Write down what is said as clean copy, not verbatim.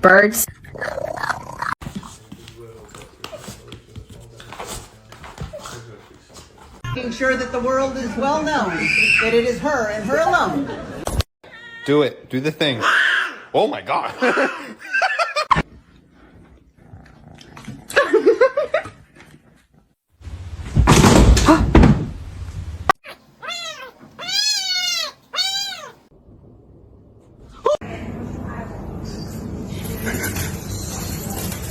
Birds. Making sure that the world is well known that it is her and her alone. Do it. Do the thing. Oh my God.